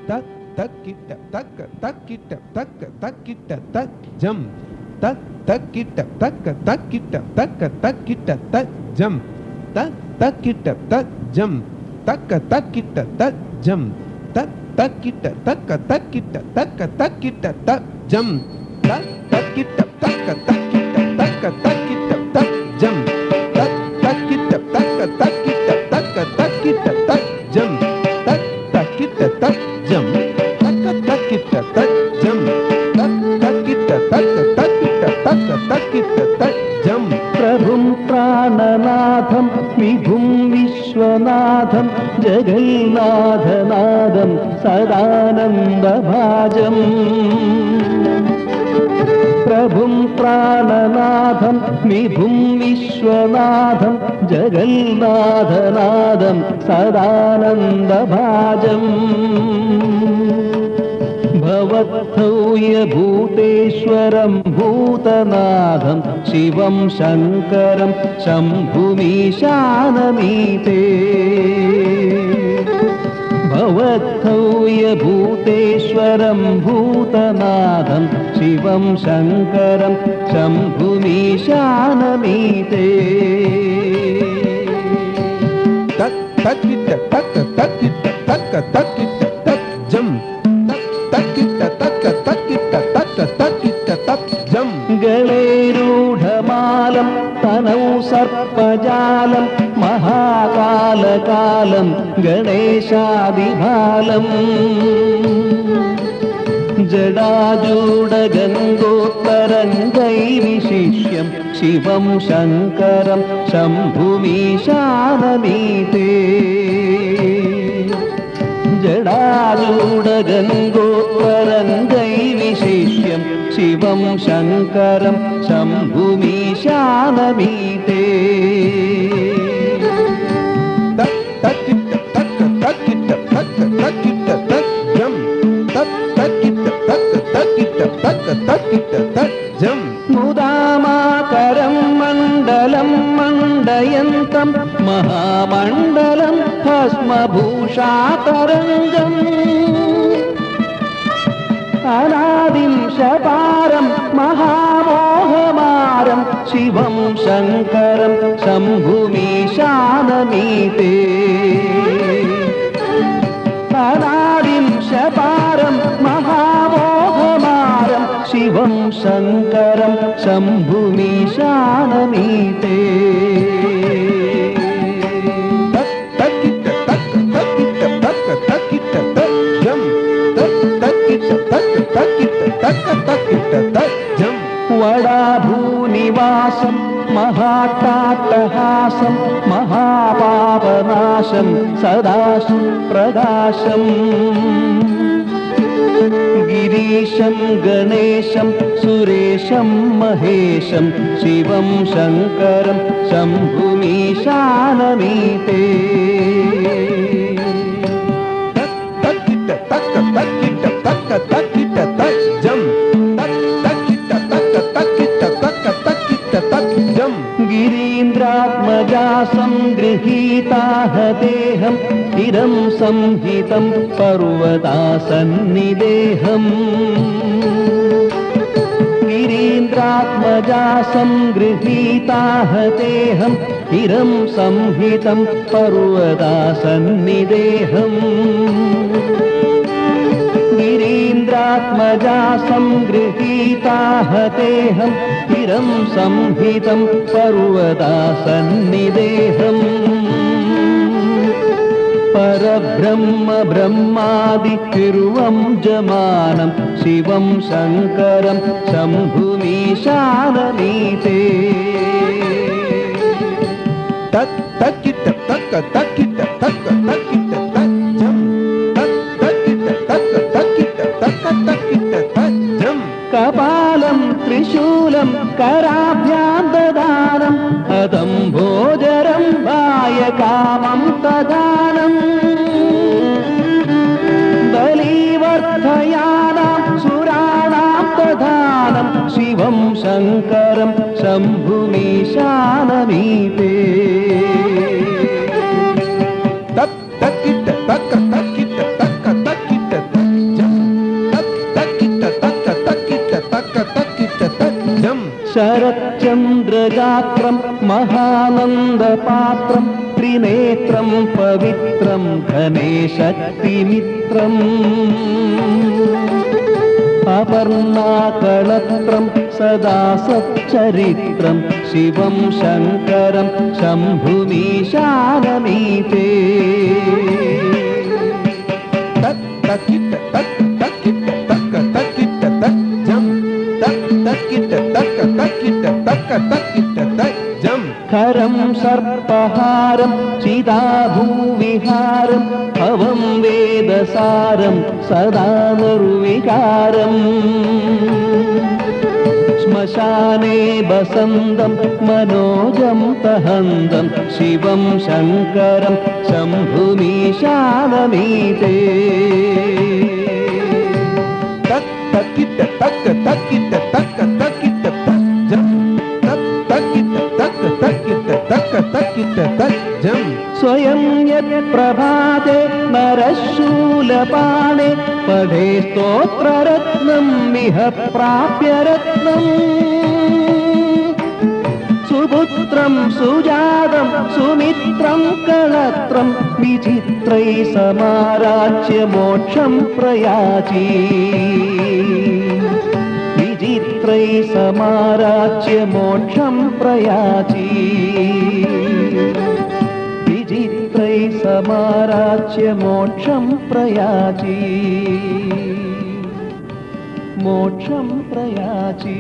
takkita takka takkita takka takkita tak jam takkita takka takkita takka takkita tak jam takkita tak jam takka takkita tak jam takkita takka takkita takka takkita tak jam takkita takka takkita takka takkita tak jam takkita takka takkita takka takkita tak jam takkita tak jam takka takkita tak jam takkita takka takkita takka takkita tak jam प्रभुं प्राणनाथं विभुं विश्वनाथं जगन्नाथनादं सदानन्दभाजम् प्रभुं प्राणनाथं विभुं विश्वनाथं जगन्नाथनादं सदानन्दभाजम् भवत्थौयभूतेश्वरं भूतनाथं शिवं शङ्करं शम्भुमीशानमीते भवत्थौयभूतेश्वरं भूतनाथं शिवं शङ्करं शम्भुमीशानमीते takkita takka takkita takka takkita tak jam takkita takka takkita takka takkita tak jam गणैरूढमालं तनौ सर्पजालं महाकालकालं गणेशादिभालम् जडाजूडगङ्गोत्तरङ्गैर्विशिष्यं शिवं शङ्करं शम्भुमीशानमीते जडाजूडगङ्गोत्तरङ्गैर्विशिष्यं शिवं शङ्करं शम्भुमीशानमीते takkita takka takkita takka takkita tak jam takkita takka takkita takka takkita tak jam मुदामाकरं मण्डलं मण्डयन्तं महामण्डलं भस्मभूषातरङ्गम् अनादिं शपारं महामोहमारं शिवं शङ्करं शम्भुमीशानमीते अनादिं शपारं महामोहमारं शिवं शङ्करं शम्भुमीशानमीते takkita takka takkita takka takkita tak jam takkita takka takkita takka takkita tak jam वडाभूनिवासं महाट्टाट्टहासं महापापनाशं सदा सुप्रकाशम् गिरीशं गणेशं सुरेशं महेशं शिवं शङ्करं शम्भुमीशानमीते takkita takka takkita takka takkita tak jam takkita takka takkita takka takkita tak jam गिरीन्द्रात्मजासं गृहीताः देहं चिरं संहितं पर्वतासन्निदेहम् गिरीन्द्रात्मजासं गृहीताः देहं चिरं संहितं पर्वतासन्निदेहम् गिरीन्द्रात्मजासं गृहीताः देहं चिरं संहितं पर्वतासन्निदेहम् परब्रह्म ब्रह्मादिपूर्वं जमानं शिवं शङ्करं शम्भुमीशानमीते takkita takka takkita takka takkita tak jam takkita takka takkita takka takkita tak jam कपालं त्रिशूलं कराभ्यां ददानं हदं भोजरं वायकामं तदानं बलिवर्धयानां सुराणां तदानं शिवं शङ्करं शम्भुमीशानमीते takkita takka takkita takka takkita tak ശരചന്ദ്രഗാത്രം മഹാനന്ദപാത്രം ത്രിനേത്രം പവിത്രം ഘനേശക്തിമിത്രം അപർണാകളത്രം സദാ സച്ചരിത്രം ശിവം ശങ്കരം ശംഭുമീശാനമീതേ തക് തക്കിട്ട തക് തക്കിട്ട തക്ക തക്കിട്ട തക് ജം തക് തക്കിട്ട തക്ക തക്കിട്ട തക്ക തക്കിട്ട തക് ജം ഹരം സർപ്പഹാരം ചിതാഭൂവിഹാരം ഭവം വേദസാരം സദാ നിർവികാരം ശ്മശാനേ വസന്തം മനോജം തഹന്തം ശിവം ശങ്കരം ശംഭുമീശാനമീതേ തക് തക്കിട്ട തക്ക തക്കിട്ട തക്ക തക്കിട്ട തക് ജം തക് തക്കിട്ട തക്ക തക്കിട്ട തക്ക തക്കിട്ട തക് ജം സ്വയം യത്പ്രഭാതേ നരശൂലപാണേ പഠേ സ്തോത്രരത്നം മിഹ പ്രാപ്യരത്നം സുപുത്രം സുജാതം സുമിത്രം കളത്രം വിചിത്രൈ സമാരാച്യ മോക്ഷം പ്രയാചി വിചിത്രൈ സമാരാച്യ മോക്ഷം പ്രയാചി വിചിത്രൈ സമാരാച്യ മോക്ഷം പ്രയാചി മോക്ഷം പ്രയാചി